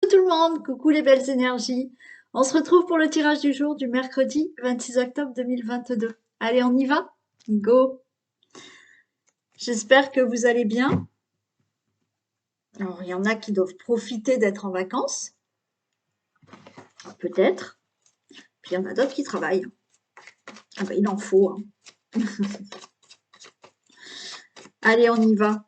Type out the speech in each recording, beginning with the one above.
tout le monde, coucou les belles énergies. On se retrouve pour le tirage du jour du mercredi 26 octobre 2022. Allez, on y va? Go! J'espère que vous allez bien. Alors, il y en a qui doivent profiter d'être en vacances. Peut-être. Puis il y en a d'autres qui travaillent. Ah ben, il en faut, hein. Allez, on y va.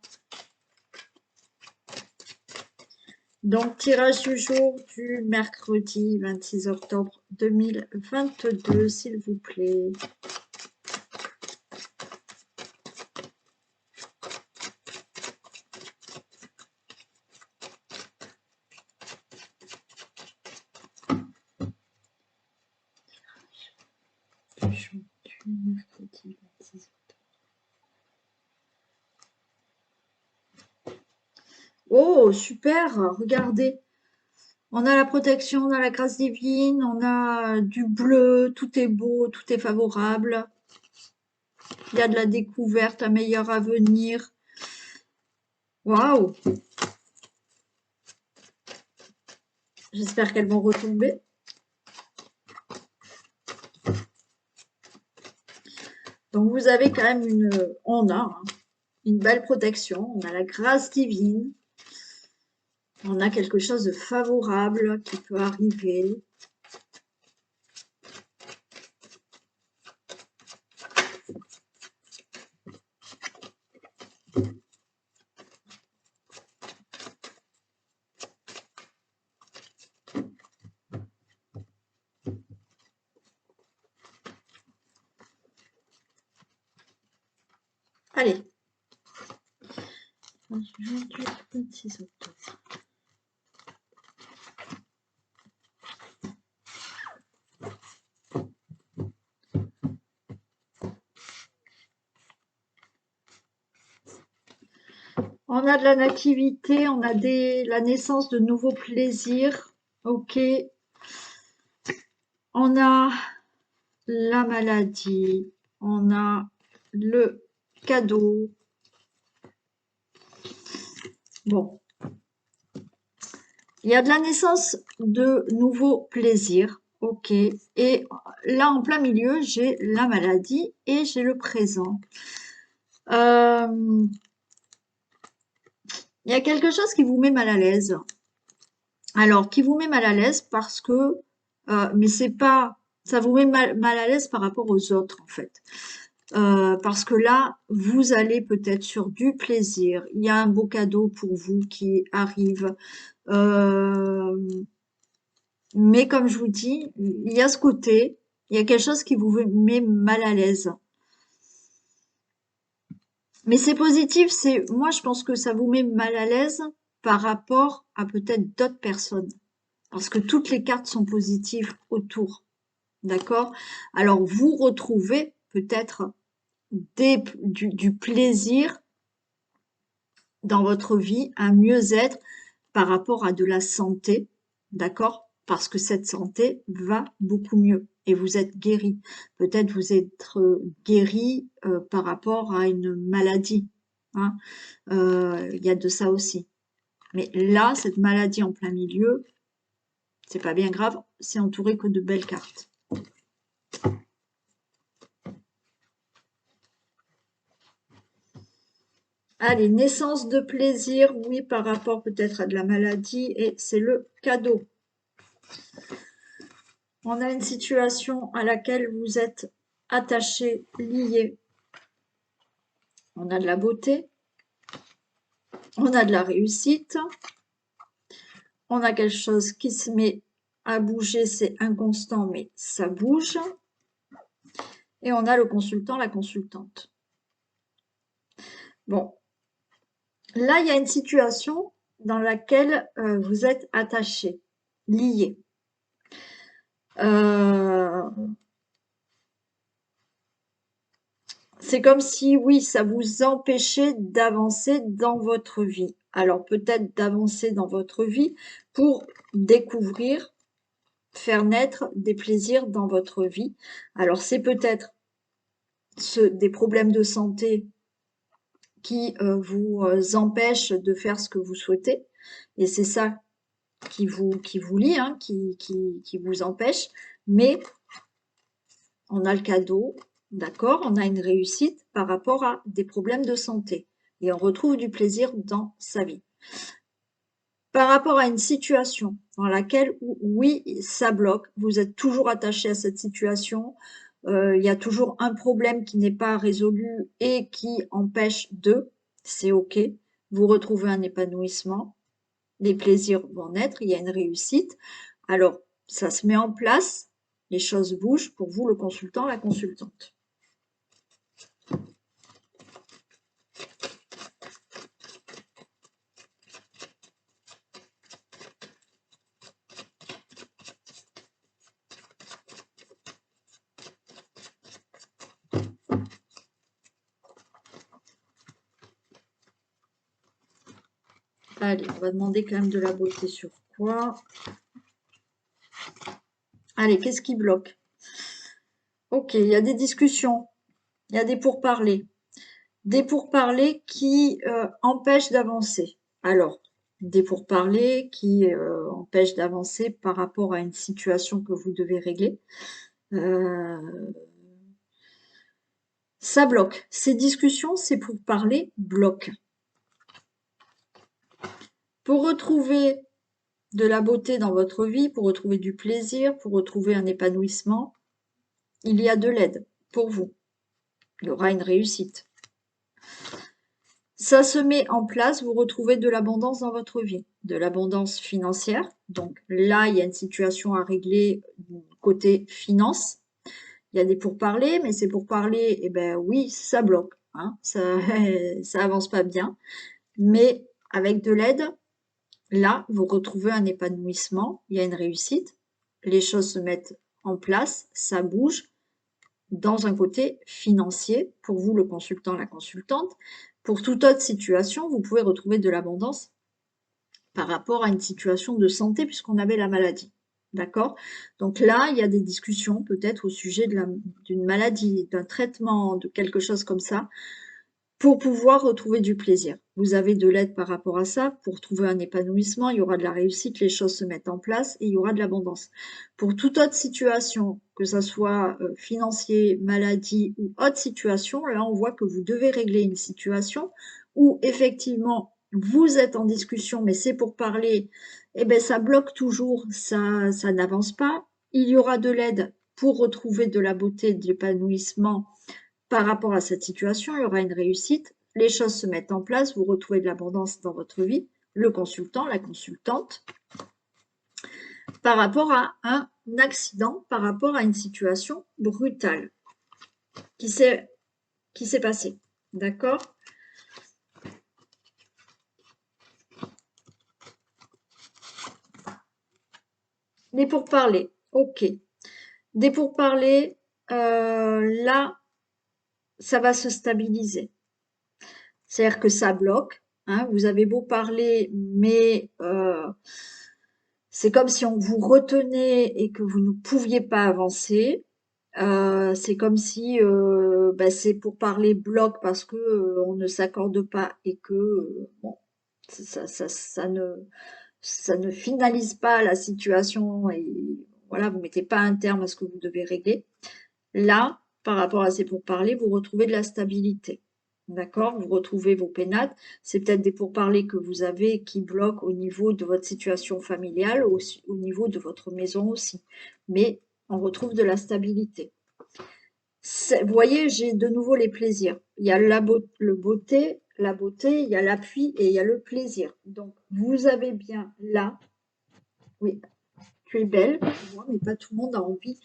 Donc, tirage du jour du mercredi 26 octobre 2022, s'il vous plaît. Mercredi 26 octobre. Oh, super, regardez. On a la protection, on a la grâce divine, on a du bleu, tout est beau, tout est favorable. Il y a de la découverte, un meilleur avenir. Waouh! J'espère qu'elles vont retomber. Donc vous avez quand même une belle protection, on a la grâce divine, on a quelque chose de favorable qui peut arriver. Allez. 26 octobre. On a de la nativité, on a la naissance de nouveaux plaisirs. Ok. On a la maladie, on a le cadeau. Bon. Il y a de la naissance de nouveaux plaisirs. Ok. Et là, en plein milieu, j'ai la maladie et j'ai le présent. Il y a quelque chose qui vous met mal à l'aise. Alors, qui vous met mal à l'aise parce que, mais c'est pas, ça vous met mal à l'aise par rapport aux autres en fait. Parce que là, vous allez peut-être sur du plaisir. Il y a un beau cadeau pour vous qui arrive. Mais comme je vous dis, il y a ce côté, il y a quelque chose qui vous met mal à l'aise. Mais c'est positif, moi je pense que ça vous met mal à l'aise par rapport à peut-être d'autres personnes. Parce que toutes les cartes sont positives autour. D'accord? Alors, vous retrouvez peut-être du plaisir dans votre vie, un mieux-être par rapport à de la santé. D'accord? Parce que cette santé va beaucoup mieux et vous êtes guéri. Peut-être vous êtes guéri par rapport à une maladie. Hein. Il y a de ça aussi. Mais là, cette maladie en plein milieu, c'est pas bien grave, c'est entouré que de belles cartes. Allez, naissance de plaisir, oui, par rapport peut-être à de la maladie, et c'est le cadeau. On a une situation à laquelle vous êtes attaché, lié. On a de la beauté, on a de la réussite, on a quelque chose qui se met à bouger, c'est inconstant, mais ça bouge. Et on a le consultant, la consultante. Bon, là, il y a une situation dans laquelle vous êtes attaché, lié. C'est comme si, oui, ça vous empêchait d'avancer dans votre vie. Alors peut-être d'avancer dans votre vie pour découvrir, faire naître des plaisirs dans votre vie. Alors c'est peut-être des problèmes de santé qui vous empêchent de faire ce que vous souhaitez. Et c'est ça vous lie, hein, qui vous empêche, mais on a le cadeau, d'accord, on a une réussite par rapport à des problèmes de santé et on retrouve du plaisir dans sa vie. Par rapport à une situation dans laquelle, oui, ça bloque, vous êtes toujours attaché à cette situation, il y a toujours un problème qui n'est pas résolu et qui empêche c'est OK, vous retrouvez un épanouissement, les plaisirs vont naître, il y a une réussite. Alors, ça se met en place, les choses bougent pour vous, le consultant, la consultante. Allez, on va demander quand même de la beauté sur quoi? Allez, qu'est-ce qui bloque? Ok, il y a des discussions, il y a des pourparlers. Des pourparlers qui empêchent d'avancer. Alors, des pourparlers qui empêchent d'avancer par rapport à une situation que vous devez régler. Ça bloque. Ces discussions, ces pourparlers bloquent. Pour retrouver de la beauté dans votre vie, pour retrouver du plaisir, pour retrouver un épanouissement, il y a de l'aide pour vous. Il y aura une réussite. Ça se met en place, vous retrouvez de l'abondance dans votre vie, de l'abondance financière. Donc là, il y a une situation à régler côté finance. Il y a des pourparlers, mais ces pourparlers, eh ben oui, ça bloque, hein, ça, ça avance pas bien. Mais avec de l'aide, là, vous retrouvez un épanouissement, il y a une réussite, les choses se mettent en place, ça bouge dans un côté financier, pour vous, le consultant, la consultante. Pour toute autre situation, vous pouvez retrouver de l'abondance par rapport à une situation de santé, puisqu'on avait la maladie. D'accord? Donc là, il y a des discussions peut-être au sujet d'une maladie, d'un traitement, de quelque chose comme ça, pour pouvoir retrouver du plaisir. Vous avez de l'aide par rapport à ça, pour trouver un épanouissement, il y aura de la réussite, les choses se mettent en place et il y aura de l'abondance. Pour toute autre situation, que ça soit financier, maladie ou autre situation, là on voit que vous devez régler une situation où effectivement vous êtes en discussion, mais c'est pour parler, eh ben ça bloque toujours, ça n'avance pas. Il y aura de l'aide pour retrouver de la beauté, de l'épanouissement par rapport à cette situation, il y aura une réussite, les choses se mettent en place, vous retrouvez de l'abondance dans votre vie, le consultant, la consultante, par rapport à un accident, par rapport à une situation brutale qui s'est passée. D'accord? Des pourparlers, ok. Des pourparlers, là, ça va se stabiliser. C'est-à-dire que ça bloque, hein, vous avez beau parler, mais c'est comme si on vous retenait et que vous ne pouviez pas avancer. C'est comme si c'est pour parler bloc parce que on ne s'accorde pas et que bon, ça ne finalise pas la situation et voilà, vous mettez pas un terme à ce que vous devez régler. Là, par rapport à ces pourparlers, vous retrouvez de la stabilité. D'accord? Vous retrouvez vos pénates. C'est peut-être des pourparlers que vous avez qui bloquent au niveau de votre situation familiale, au niveau de votre maison aussi. Mais on retrouve de la stabilité. Vous voyez, j'ai de nouveau les plaisirs. Il y a la beauté, il y a l'appui et il y a le plaisir. Donc, vous avez bien là, oui, tu es belle, mais pas tout le monde a envie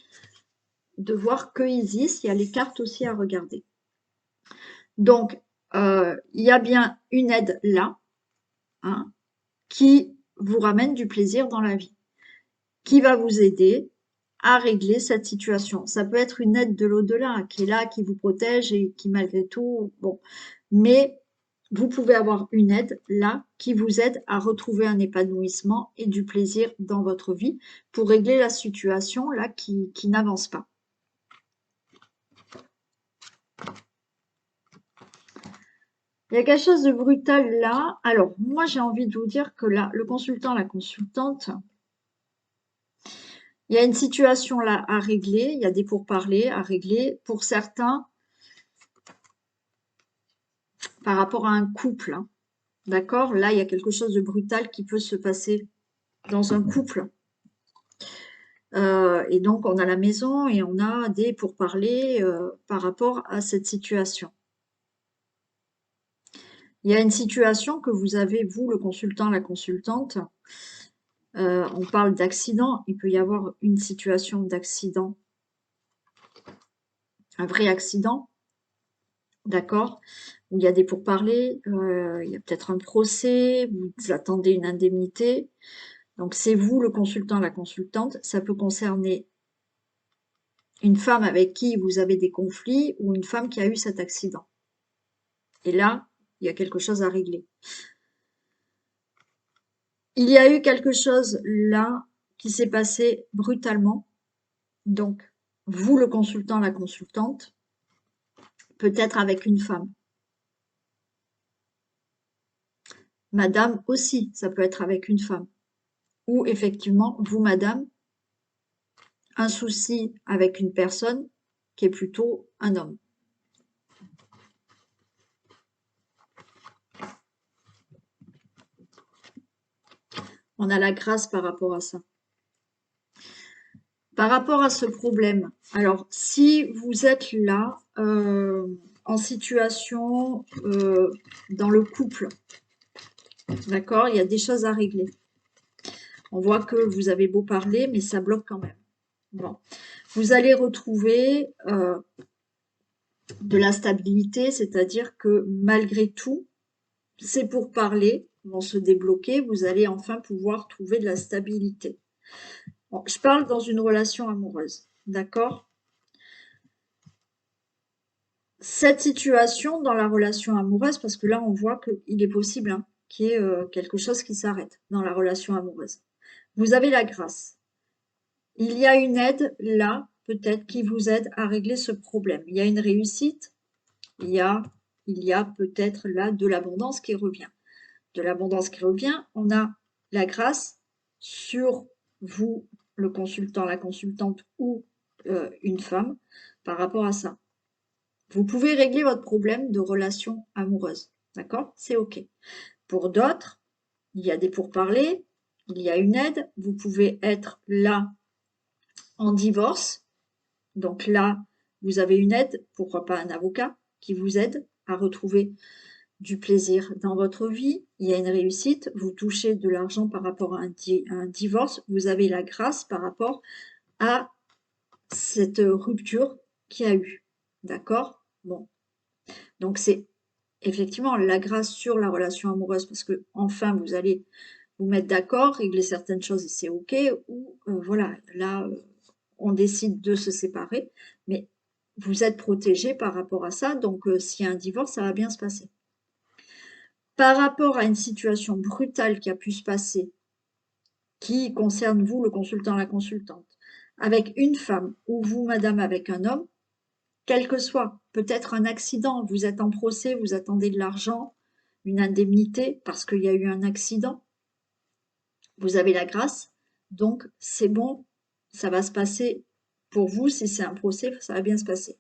de voir que Isis. Il y a les cartes aussi à regarder. Donc, il y a bien une aide là, hein, qui vous ramène du plaisir dans la vie, qui va vous aider à régler cette situation. Ça peut être une aide de l'au-delà qui est là, qui vous protège et qui malgré tout, bon, mais vous pouvez avoir une aide là qui vous aide à retrouver un épanouissement et du plaisir dans votre vie pour régler la situation là qui n'avance pas. Il y a quelque chose de brutal là. Alors, moi, j'ai envie de vous dire que là, le consultant, la consultante, Il y a une situation là à régler, il y a des pourparlers à régler. Pour certains, par rapport à un couple, hein, d'accord? Là, il y a quelque chose de brutal qui peut se passer dans un couple. Et donc, on a la maison et on a des pourparlers par rapport à cette situation. Il y a une situation que vous avez, vous, le consultant, la consultante. On parle d'accident. Il peut y avoir une situation d'accident, un vrai accident, d'accord? Où il y a des pourparlers, il y a peut-être un procès, vous attendez une indemnité. Donc, c'est vous, le consultant, la consultante. Ça peut concerner une femme avec qui vous avez des conflits ou une femme qui a eu cet accident. Et là, il y a quelque chose à régler. Il y a eu quelque chose là qui s'est passé brutalement. Donc, vous, le consultant, la consultante, peut-être avec une femme. Madame aussi, ça peut être avec une femme. Ou effectivement, vous, madame, un souci avec une personne qui est plutôt un homme. On a la grâce par rapport à ça. Par rapport à ce problème, alors si vous êtes là en situation dans le couple, d'accord, il y a des choses à régler. On voit que vous avez beau parler, mais ça bloque quand même. Bon, vous allez retrouver de la stabilité, c'est-à-dire que malgré tout, c'est pour parler, vont se débloquer, vous allez enfin pouvoir trouver de la stabilité. Bon, je parle dans une relation amoureuse, d'accord? Cette situation dans la relation amoureuse, parce que là on voit qu'il est possible hein, qu'il y ait quelque chose qui s'arrête dans la relation amoureuse. Vous avez la grâce. Il y a une aide là, peut-être, qui vous aide à régler ce problème. Il y a une réussite, il y a peut-être là de l'abondance qui revient. De l'abondance qui revient, on a la grâce sur vous, le consultant, la consultante ou une femme par rapport à ça. Vous pouvez régler votre problème de relation amoureuse, d'accord? C'est OK. Pour d'autres, il y a des pourparlers, il y a une aide, vous pouvez être là en divorce, donc là, vous avez une aide, pourquoi pas un avocat qui vous aide à retrouver du plaisir dans votre vie, il y a une réussite, vous touchez de l'argent par rapport à un divorce, vous avez la grâce par rapport à cette rupture qu'il y a eu, d'accord? Bon, donc c'est effectivement la grâce sur la relation amoureuse parce que enfin vous allez vous mettre d'accord, régler certaines choses et c'est ok, ou voilà, là on décide de se séparer, mais vous êtes protégé par rapport à ça, donc s'il y a un divorce, ça va bien se passer. Par rapport à une situation brutale qui a pu se passer, qui concerne vous, le consultant, la consultante, avec une femme ou vous, madame, avec un homme, quel que soit, peut-être un accident, vous êtes en procès, vous attendez de l'argent, une indemnité parce qu'il y a eu un accident, vous avez la grâce, donc c'est bon, ça va se passer pour vous, si c'est un procès, ça va bien se passer.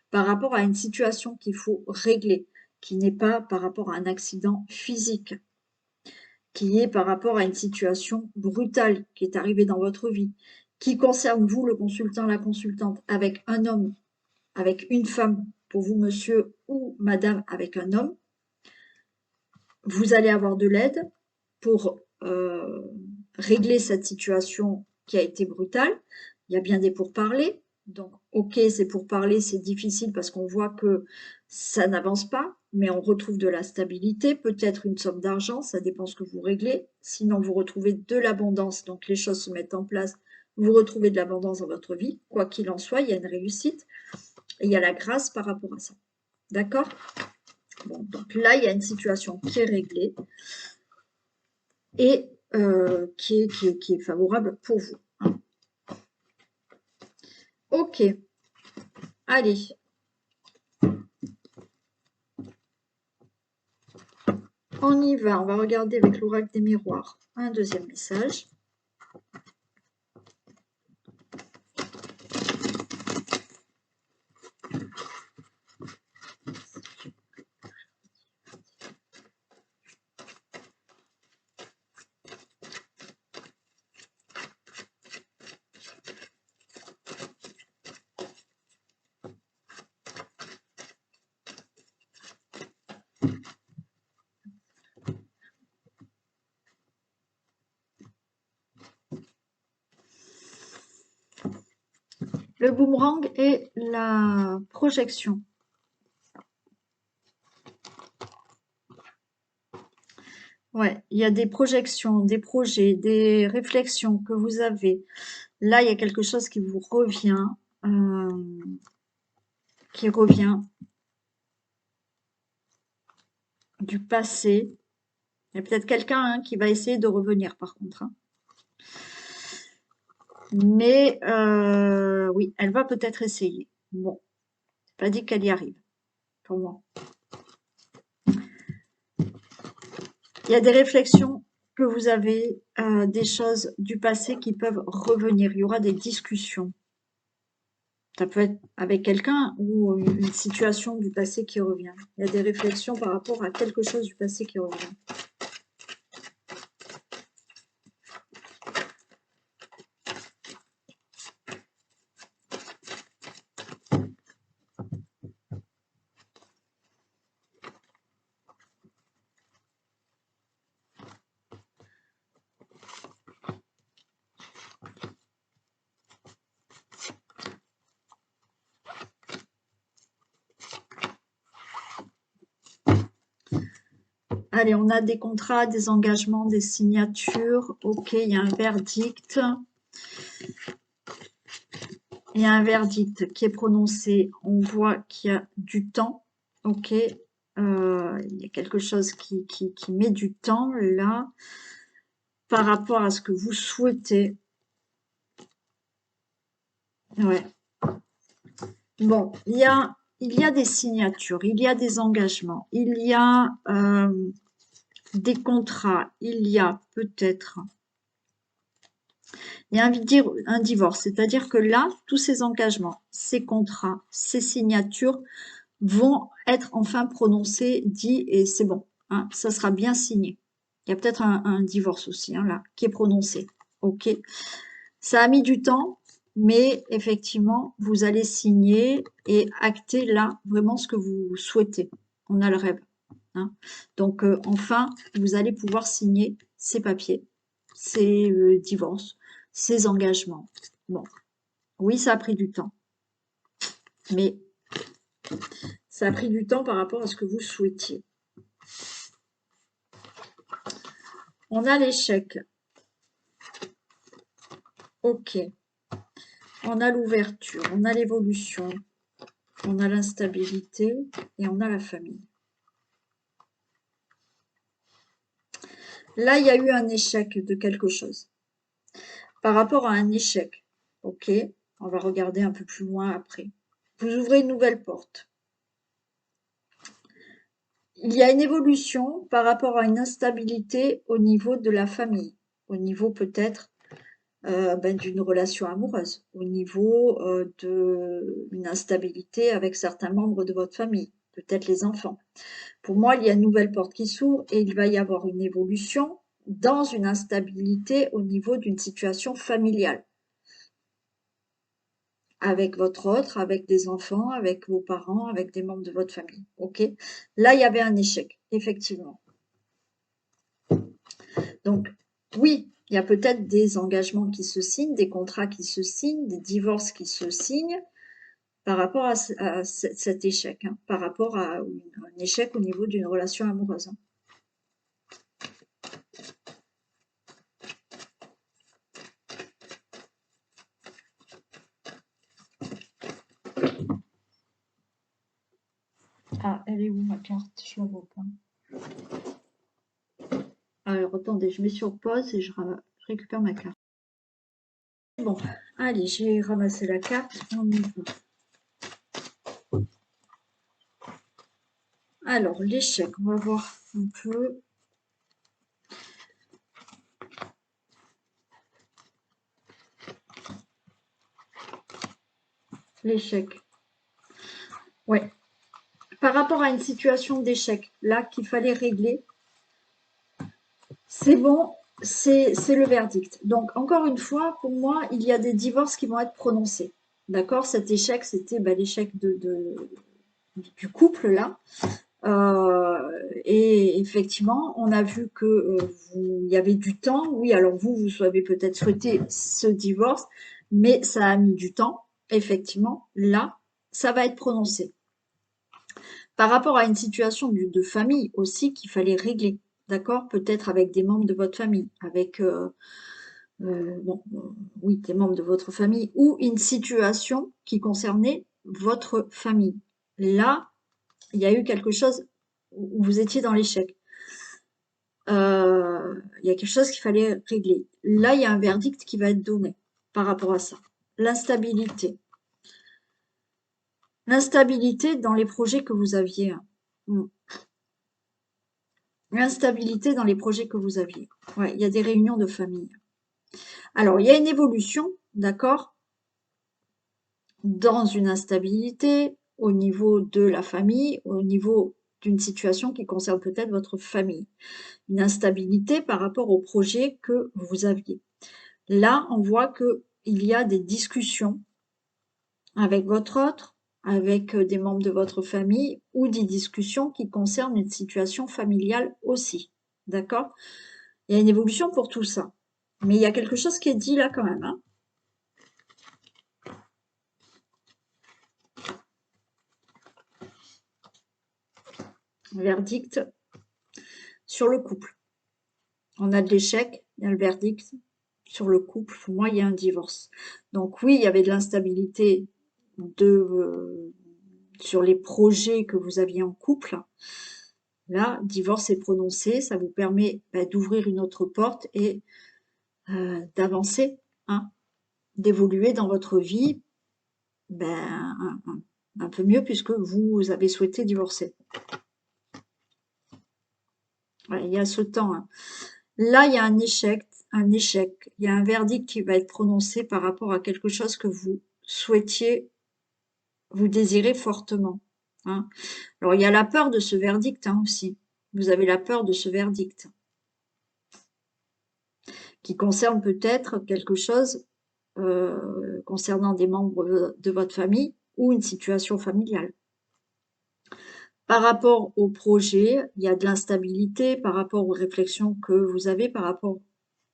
Par rapport à une situation qu'il faut régler, qui n'est pas par rapport à un accident physique, qui est par rapport à une situation brutale qui est arrivée dans votre vie, qui concerne vous, le consultant, la consultante, avec un homme, avec une femme, pour vous, monsieur ou madame, avec un homme, vous allez avoir de l'aide pour régler cette situation qui a été brutale. Il y a bien des pourparlers. Donc, ok, c'est pourparlers, c'est difficile parce qu'on voit que ça n'avance pas, mais on retrouve de la stabilité, peut-être une somme d'argent, ça dépend ce que vous réglez. Sinon, vous retrouvez de l'abondance, donc les choses se mettent en place. Vous retrouvez de l'abondance dans votre vie. Quoi qu'il en soit, il y a une réussite et il y a la grâce par rapport à ça. D'accord? Bon, donc là, il y a une situation qui est réglée et qui est favorable pour vous. Hein. Ok, allez. On y va, on va regarder avec l'oracle des miroirs un deuxième message. Le boomerang et la projection. Ouais, il y a des projections, des projets, des réflexions que vous avez. Là, il y a quelque chose qui vous revient, qui revient du passé. Il y a peut-être quelqu'un qui va essayer de revenir, par contre. Mais oui, elle va peut-être essayer. Bon, c'est pas dit qu'elle y arrive, pour moi. Il y a des réflexions que vous avez, des choses du passé qui peuvent revenir. Il y aura des discussions. Ça peut être avec quelqu'un ou une situation du passé qui revient. Il y a des réflexions par rapport à quelque chose du passé qui revient. Allez, on a des contrats, des engagements, des signatures. Ok, il y a un verdict. Il y a un verdict qui est prononcé. On voit qu'il y a du temps. Ok, il y a quelque chose qui met du temps là par rapport à ce que vous souhaitez. Ouais. Bon, il y a des signatures, il y a des engagements, il y a des contrats, il y a peut-être un divorce. C'est-à-dire que là, tous ces engagements, ces contrats, ces signatures vont être enfin prononcés, dits, et c'est bon. Hein, ça sera bien signé. Il y a peut-être un divorce aussi, hein, là, qui est prononcé. Ok. Ça a mis du temps, mais effectivement, vous allez signer et acter là vraiment ce que vous souhaitez. On a le rêve. Hein. Donc, enfin, vous allez pouvoir signer ces papiers, ces divorces, ces engagements. Bon, oui, ça a pris du temps, mais ça a pris du temps par rapport à ce que vous souhaitiez. On a l'échec. Ok. On a l'ouverture, on a l'évolution, on a l'instabilité et on a la famille. Là, il y a eu un échec de quelque chose. Par rapport à un échec, ok, on va regarder un peu plus loin après. Vous ouvrez une nouvelle porte. Il y a une évolution par rapport à une instabilité au niveau de la famille, au niveau peut-être d'une relation amoureuse, au niveau d'une instabilité avec certains membres de votre famille, peut-être les enfants. Pour moi, il y a une nouvelle porte qui s'ouvre et il va y avoir une évolution dans une instabilité au niveau d'une situation familiale. Avec votre autre, avec des enfants, avec vos parents, avec des membres de votre famille. Ok. Là, il y avait un échec, effectivement. Donc, oui, il y a peut-être des engagements qui se signent, des contrats qui se signent, des divorces qui se signent par rapport à cet échec, hein, par rapport à un échec au niveau d'une relation amoureuse. Hein. Ah, elle est où ma carte? Je la vois pas. Alors, attendez, je mets sur pause et je récupère ma carte. Bon, allez, j'ai ramassé la carte. On y va. Alors, l'échec, on va voir un peu. L'échec. Ouais. Par rapport à une situation d'échec, là, qu'il fallait régler, c'est bon, c'est le verdict. Donc, encore une fois, pour moi, il y a des divorces qui vont être prononcés. D'accord? Cet échec, c'était l'échec du couple, là. Et effectivement, on a vu que il y avait du temps. Oui, alors vous avez peut-être souhaité ce divorce, mais ça a mis du temps. Effectivement, là, ça va être prononcé. Par rapport à une situation de famille aussi qu'il fallait régler, d'accord? Peut-être avec des membres de votre famille, avec bon, oui, des membres de votre famille, ou une situation qui concernait votre famille. Là, il y a eu quelque chose où vous étiez dans l'échec. Il y a quelque chose qu'il fallait régler. Là, il y a un verdict qui va être donné par rapport à ça. L'instabilité. L'instabilité dans les projets que vous aviez. L'instabilité dans les projets que vous aviez. Ouais, il y a des réunions de famille. Alors, il y a une évolution, d'accord, dans une instabilité au niveau de la famille, au niveau d'une situation qui concerne peut-être votre famille. Une instabilité par rapport au projet que vous aviez. Là, on voit qu'il y a des discussions avec votre autre, avec des membres de votre famille, ou des discussions qui concernent une situation familiale aussi. D'accord? Il y a une évolution pour tout ça. Mais il y a quelque chose qui est dit là quand même. Hein. Verdict sur le couple. On a de l'échec, il y a le verdict sur le couple. Pour moi, il y a un divorce. Donc oui, il y avait de l'instabilité sur les projets que vous aviez en couple. Là, divorce est prononcé, ça vous permet d'ouvrir une autre porte et d'avancer, hein, d'évoluer dans votre vie un peu mieux puisque vous avez souhaité divorcer. Ouais, il y a ce temps. Hein. Là, il y a un échec. Il y a un verdict qui va être prononcé par rapport à quelque chose que vous souhaitiez, vous désirez fortement. Hein. Alors, il y a la peur de ce verdict aussi. Vous avez la peur de ce verdict qui concerne peut-être quelque chose concernant des membres de votre famille ou une situation familiale. Par rapport au projet, il y a de l'instabilité par rapport aux réflexions que vous avez par rapport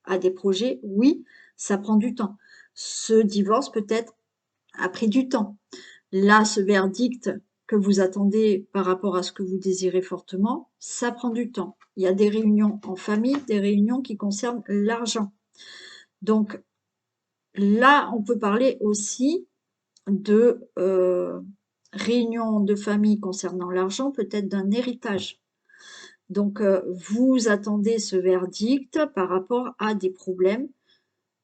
à des projets. Oui, ça prend du temps. Ce divorce peut-être a pris du temps. Là, ce verdict que vous attendez par rapport à ce que vous désirez fortement, ça prend du temps. Il y a des réunions en famille, des réunions qui concernent l'argent. Donc là, on peut parler aussi de réunions de famille concernant l'argent, peut-être d'un héritage. Donc, vous attendez ce verdict par rapport à des problèmes,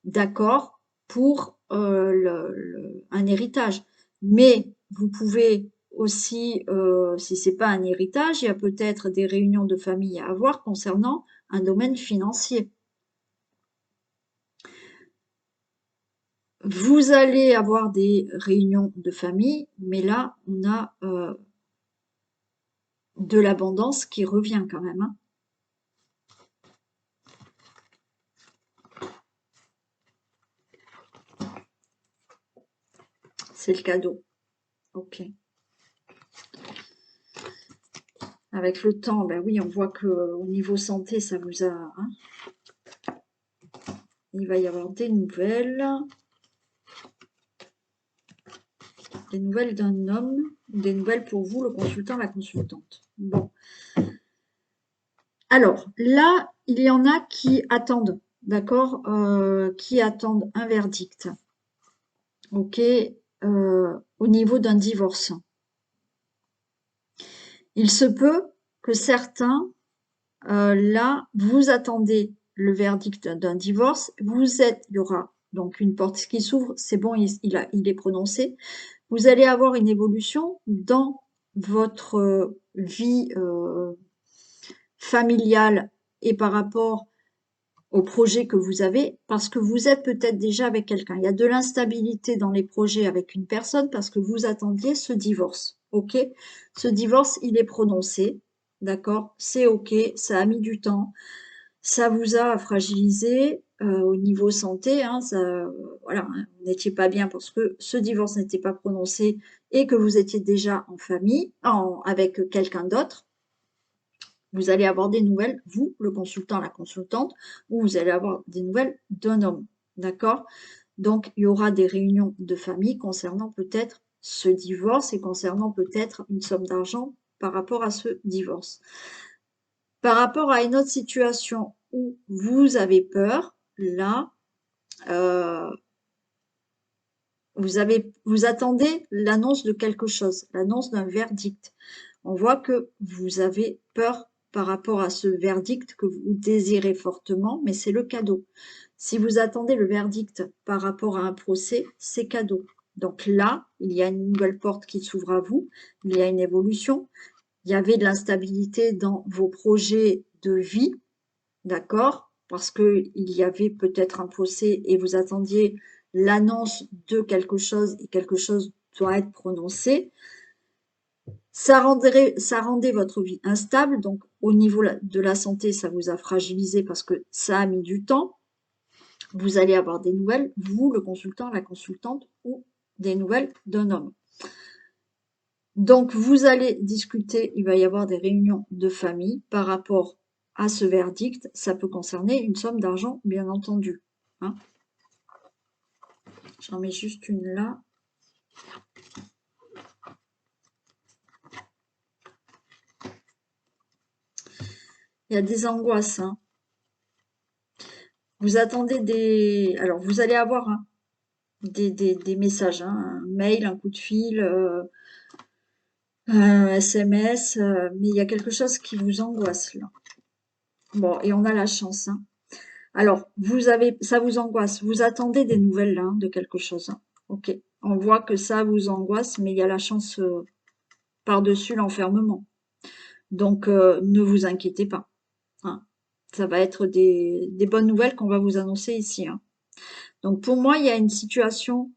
d'accord, pour un héritage. Mais vous pouvez aussi, si c'est pas un héritage, il y a peut-être des réunions de famille à avoir concernant un domaine financier. Vous allez avoir des réunions de famille, mais là, on a de l'abondance qui revient quand même. Hein. C'est le cadeau. Ok. Avec le temps, ben oui, on voit que au niveau santé, ça vous a... Hein, il va y avoir des nouvelles. Des nouvelles d'un homme, des nouvelles pour vous, le consultant, la consultante. Bon. Alors, là, il y en a qui attendent, d'accord, qui attendent un verdict. Ok, au niveau d'un divorce. Il se peut que certains, là, vous attendez le verdict d'un divorce, il y aura donc une porte qui s'ouvre, c'est bon, il est prononcé. Vous allez avoir une évolution dans votre vie familiale et par rapport au projet que vous avez, parce que vous êtes peut-être déjà avec quelqu'un. Il y a de l'instabilité dans les projets avec une personne parce que vous attendiez ce divorce. Ok? Ce divorce, il est prononcé. D'accord? C'est ok. Ça a mis du temps. Ça vous a fragilisé au niveau santé. Hein, voilà, hein, vous n'étiez pas bien parce que ce divorce n'était pas prononcé et que vous étiez déjà en famille, avec quelqu'un d'autre. Vous allez avoir des nouvelles, vous, le consultant, la consultante, ou vous allez avoir des nouvelles d'un homme, d'accord? Donc, il y aura des réunions de famille concernant peut-être ce divorce et concernant peut-être une somme d'argent par rapport à ce divorce. Par rapport à une autre situation où vous avez peur, là, vous attendez l'annonce de quelque chose, l'annonce d'un verdict. On voit que vous avez peur par rapport à ce verdict que vous désirez fortement, mais c'est le cadeau. Si vous attendez le verdict par rapport à un procès, c'est cadeau. Donc là, il y a une nouvelle porte qui s'ouvre à vous, il y a une évolution, il y avait de l'instabilité dans vos projets de vie, d'accord? Parce qu'il y avait peut-être un procès et vous attendiez l'annonce de quelque chose et quelque chose doit être prononcé. Ça rendait votre vie instable, donc au niveau de la santé, ça vous a fragilisé parce que ça a mis du temps. Vous allez avoir des nouvelles, vous, le consultant, la consultante, ou des nouvelles d'un homme. Donc, vous allez discuter, il va y avoir des réunions de famille par rapport à ce verdict. Ça peut concerner une somme d'argent, bien entendu. Hein. J'en mets juste une là. Il y a des angoisses. Hein. Vous attendez des... Alors, vous allez avoir des messages, hein, un mail, un coup de fil, un SMS, mais il y a quelque chose qui vous angoisse là. Bon, et on a la chance. Hein. Alors, ça vous angoisse. Vous attendez des nouvelles là, hein, de quelque chose. Hein. Ok. On voit que ça vous angoisse, mais il y a la chance par-dessus l'enfermement. Donc, ne vous inquiétez pas. Hein. Ça va être des bonnes nouvelles qu'on va vous annoncer ici. Hein. Donc, pour moi, il y a une situation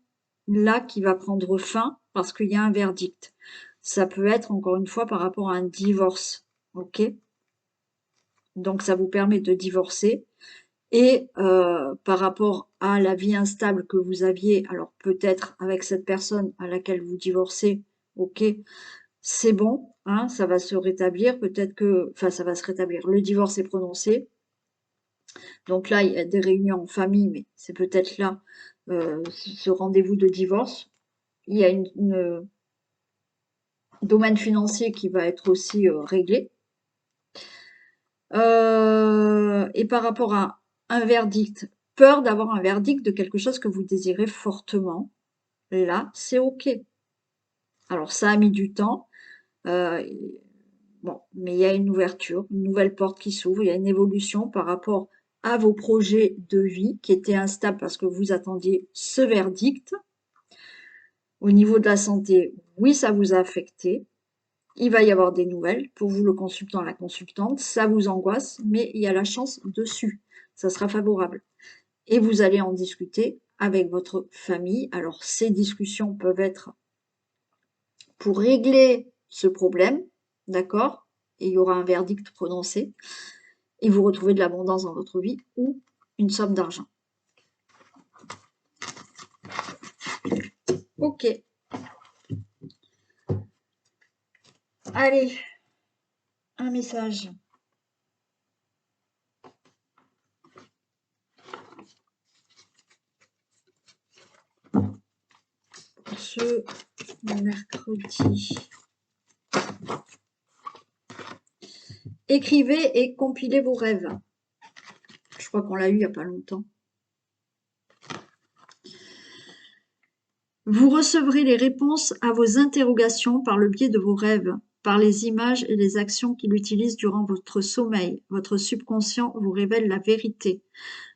là qui va prendre fin parce qu'il y a un verdict. Ça peut être, encore une fois, par rapport à un divorce. Ok? Donc, ça vous permet de divorcer. Et par rapport à la vie instable que vous aviez, alors peut-être avec cette personne à laquelle vous divorcez, ok, c'est bon, hein, ça va se rétablir, peut-être que, enfin ça va se rétablir, le divorce est prononcé, donc là il y a des réunions en famille, mais c'est peut-être là ce rendez-vous de divorce, il y a une domaine financier qui va être aussi réglé, et par rapport à un verdict, peur d'avoir un verdict de quelque chose que vous désirez fortement, là, c'est OK. Alors ça a mis du temps, heu, bon, mais il y a une ouverture, une nouvelle porte qui s'ouvre, il y a une évolution par rapport à vos projets de vie qui étaient instables parce que vous attendiez ce verdict. Au niveau de la santé, oui, ça vous a affecté. Il va y avoir des nouvelles pour vous, le consultant, la consultante. Ça vous angoisse, mais il y a la chance dessus. Ça sera favorable. Et vous allez en discuter avec votre famille. Alors, ces discussions peuvent être pour régler ce problème, d'accord? Et il y aura un verdict prononcé. Et vous retrouvez de l'abondance dans votre vie ou une somme d'argent. Ok. Allez, un message. Ce mercredi. Écrivez et compilez vos rêves. Je crois qu'on l'a eu il n'y a pas longtemps. Vous recevrez les réponses à vos interrogations par le biais de vos rêves, par les images et les actions qu'il utilise durant votre sommeil. Votre subconscient vous révèle la vérité.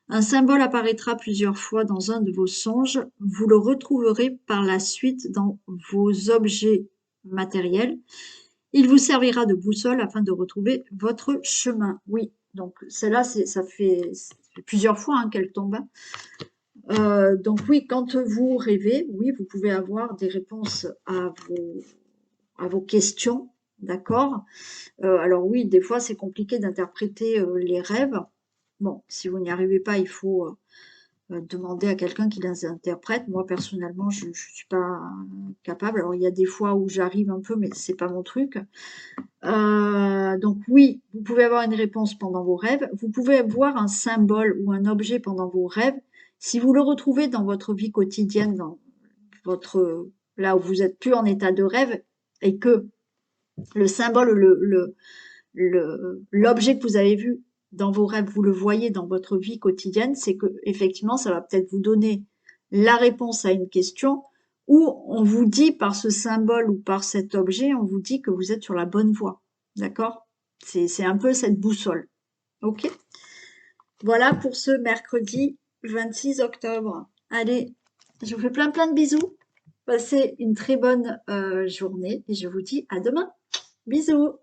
Un symbole apparaîtra plusieurs fois dans un de vos songes. Vous le retrouverez par la suite dans vos objets matériels. Il vous servira de boussole afin de retrouver votre chemin. Oui, donc celle-là, ça fait plusieurs fois hein, qu'elle tombe. Donc oui, quand vous rêvez, oui, vous pouvez avoir des réponses à vos questions, d'accord? Alors oui, des fois, c'est compliqué d'interpréter les rêves. Bon, si vous n'y arrivez pas, il faut demander à quelqu'un qui les interprète. Moi, personnellement, je suis pas capable. Alors, il y a des fois où j'arrive un peu, mais c'est pas mon truc. Donc oui, vous pouvez avoir une réponse pendant vos rêves. Vous pouvez voir un symbole ou un objet pendant vos rêves. Si vous le retrouvez dans votre vie quotidienne, dans votre là où vous êtes plus en état de rêve, et que le symbole, l'objet que vous avez vu dans vos rêves, vous le voyez dans votre vie quotidienne, c'est que effectivement, ça va peut-être vous donner la réponse à une question, ou on vous dit par ce symbole ou par cet objet, on vous dit que vous êtes sur la bonne voie. D'accord? C'est un peu cette boussole. Ok? Voilà pour ce mercredi 26 octobre. Allez, je vous fais plein de bisous. Passez une très bonne journée et je vous dis à demain. Bisous!